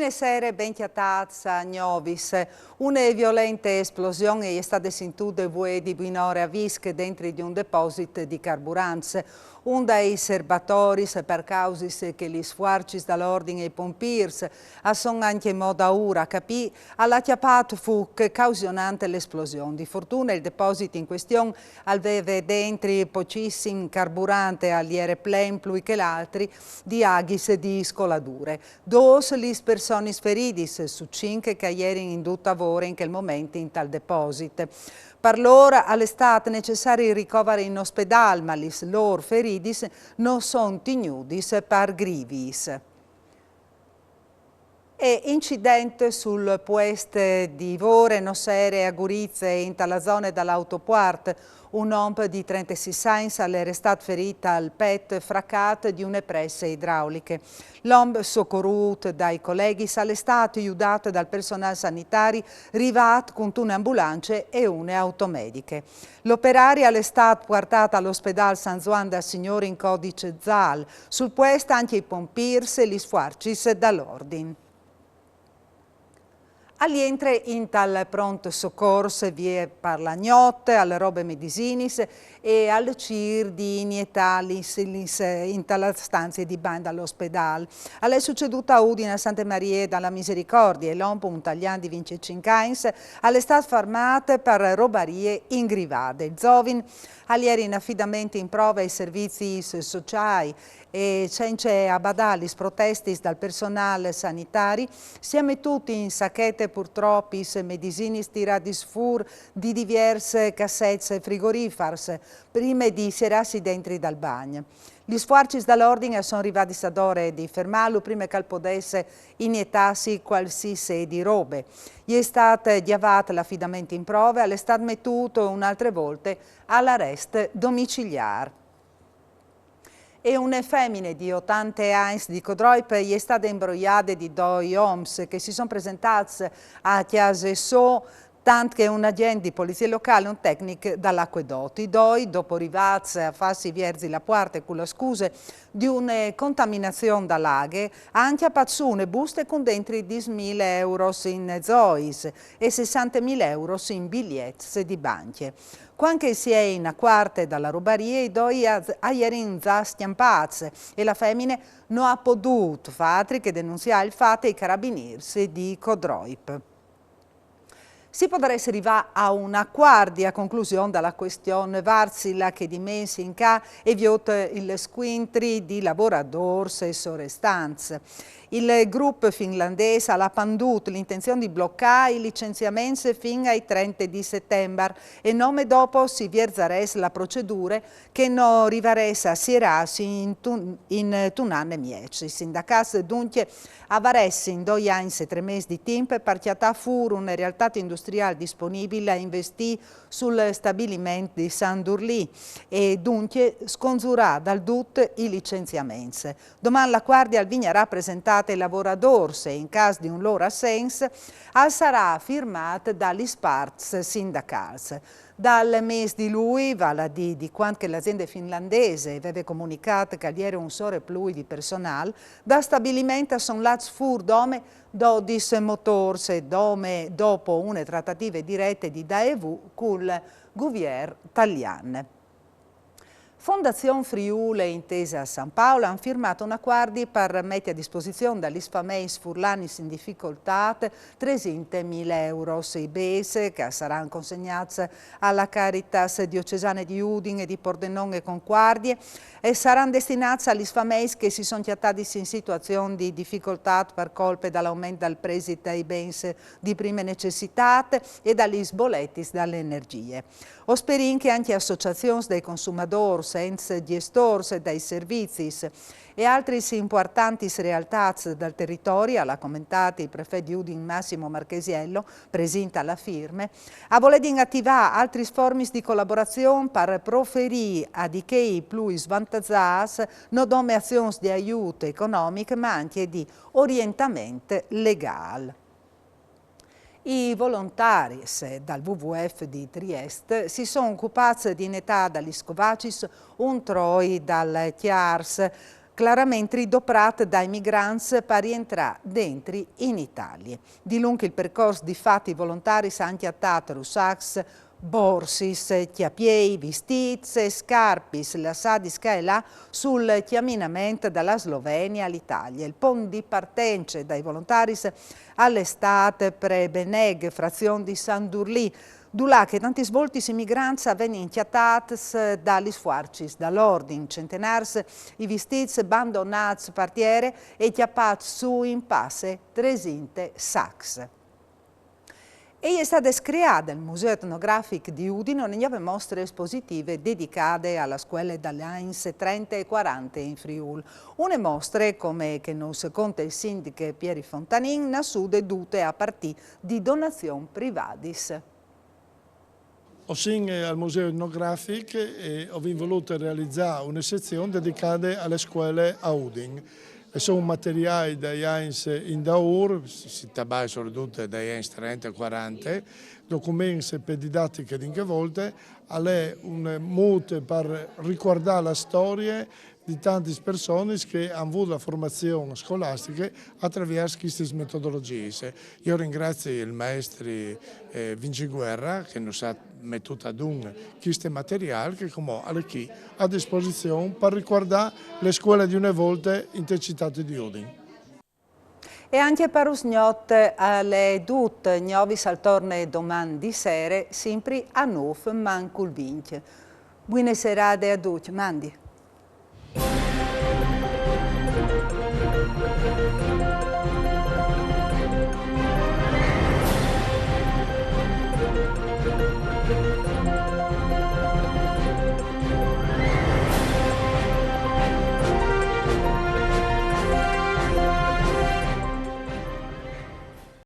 Buonasera, ben chiattats a Novis. Una violenta esplosione è stata sentita di binore a Visc dentro di un deposito di carburanze. Un dei serbatori, per causa che gli sforzi dall'ordine e pompiers sono anche in modo ora capì, alla chiappato fu causionante l'esplosione. Di fortuna il deposito in questione aveva dentro pochissimo carburante agli aeroplani più che l'altri di aghis di scoladure. Dos le persone feridis su 5 che ieri in tutta lavoro in quel momento in tal deposito. Per loro è stato necessario ricovare in ospedale, ma i loro feridis non sono tenuti per grivis. E incidente sul puest di Vore, Nosere a Gurizze in tala zona dell'autoport. Un uomo di 36 anni è stato ferito al petto fraccato di une presse idrauliche. L'uomo soccorruto dai colleghi è stato aiutato dal personale sanitario arrivato con un'ambulanza e une automediche. L'operario è stato portato all'ospedale San Juan da Signore in codice ZAL. Sul puesto anche i pompiers e gli sforzi dall'ordine. All'entre in tal pronto soccorso vi è per la notte, alle robe medicinis e al CIR di inietalis in tale stanze di bagno all'ospedale. È succeduta a Udine a Santa Maria dalla Misericordia e l'uomo, un tagliano di 25 anni, è stato fermato per robarie ingrivate. Zovin ieri in affidamento in prova ai servizi sociali e c'è a badare protesti dal personale sanitario, siamo tutti in sacchette purtroppo i medicini tirati fuori di diverse cassette frigorifere prima di serarsi dentro dal bagno. Gli sforzi dall'ordine sono arrivati ad ore di fermarlo prima che potesse iniettarsi qualsiasi di robe. Gli è stato diavato l'affidamento in prova e è stato mettuto un'altra volta all'arresto domiciliare. E una femmina di 80 anni di Codroip è stata imbrogliata di due uomini che si sono presentati a Chiase So, tanto che un agente di polizia locale e un tecnico dall'acquedotto. I due, dopo arrivati a farsi verzi la porta con la scusa di una contaminazione da laghe, anche a pazzune buste con dentro 10.000 euro in zois e 60.000 euro in biglietti di banche. Quando si è in quarta dalla rubaria, i due ieri già stiampati e la femmina non ha potuto fare altro che denunziare il fatto ai carabinieri di Codroip. Si potrebbe arrivare a una quarta conclusione della questione Varsila che di mesi in ca e viota il squintri di lavoratori e sorestanze. Il gruppo finlandese ha panduto l'intenzione di bloccare i licenziamenti fino ai 30 di settembre e nome dopo si vierzarese la procedura che non arriverese a sierarsi in tunanne mieci. I sindacati dunque avaresse in 2 anni e 3 mesi di tempo per chiattare fuori una realtà industriale disponibile a investire sul stabilimento di San Durlì e dunque scongiurà dal DUT i licenziamenti. Domani la Guardia vignerà presentata ai lavoratori e in caso di un loro assenza sarà firmata dagli parti sindacali. Dal mese di lui, vale di quando l'azienda finlandese aveva comunicato che ieri un surplus di personale, da stabilimento sono lati fuori 12 motori dopo una trattativa diretta di Daewoo con il governo italiano. Fondazione Friuli intesa a San Paolo hanno firmato un accordo per mettere a disposizione dagli sfameis furlanis in difficoltà 300.000 euro sei base che saranno consegnati alla Caritas diocesane di Udine, di Pordenone e Conguardie e saranno destinati agli sfameis che si sono chiattati in situazioni di difficoltà per colpe dall'aumento del prestito ai beni di prima necessità e dagli sboletti dalle energie. Osperin che anche associazioni dei consumatori, senza gestori dei servizi e altre importanti realtà del territorio, l'ha commentato il prefetto di Udine Massimo Marchesiello, presenta la firma, a voler attivare altre forme di collaborazione per proferire a di che più svantaggiati non dome azioni di aiuto economico ma anche di orientamento legale. I volontari dal WWF di Trieste si sono occupati di netà dagli scovacis un troi dal Chiars chiaramente ridoprat dai migranti per rientrare dentro in Italia. Di lungo il percorso di fatti volontari anche a Tataru, Sax, borsis, chiapiei, vestiti, scarpis, la sadisca e là sul chiaminamento dalla Slovenia all'Italia. Il ponte di partenza dai volontari all'estate per Beneg, frazione di San Durlì, Dulà che tanti svolti migranti vengono inchiattati dagli sforzi, dall'ordine, centenars i vestiti abbandonati partiere e chiappati su in passe tresinte sax. E è stata creata il Museo Etnografico di Udine, con 9 mostre espositive dedicate alla scuola dagli anni 30 e 40 in Friuli. Una mostre, come che non si conta il sindaco Pieri Fontanin, nascute dute a partire di donazioni private. Ossin al Museo Etnografico ho voluto realizzare una sezione dedicata alle scuole a Udine. Sono materiali dagli anni in Daur, si tratta soprattutto dagli anni 30 e 40, documenti per didattiche di che volte, è un modo per ricordare la storia di tante persone che hanno avuto la formazione scolastica attraverso queste metodologie. Io ringrazio il maestro Vinci Guerra che ci ha messo ad un questi materiali che è qui a disposizione per ricordare le scuole di una volta in città di Udine. E anche per usgnot alle dut gnovis al torne domani di sera, sempre a 9 mancul vince. Buone serate a tutti, Mandi.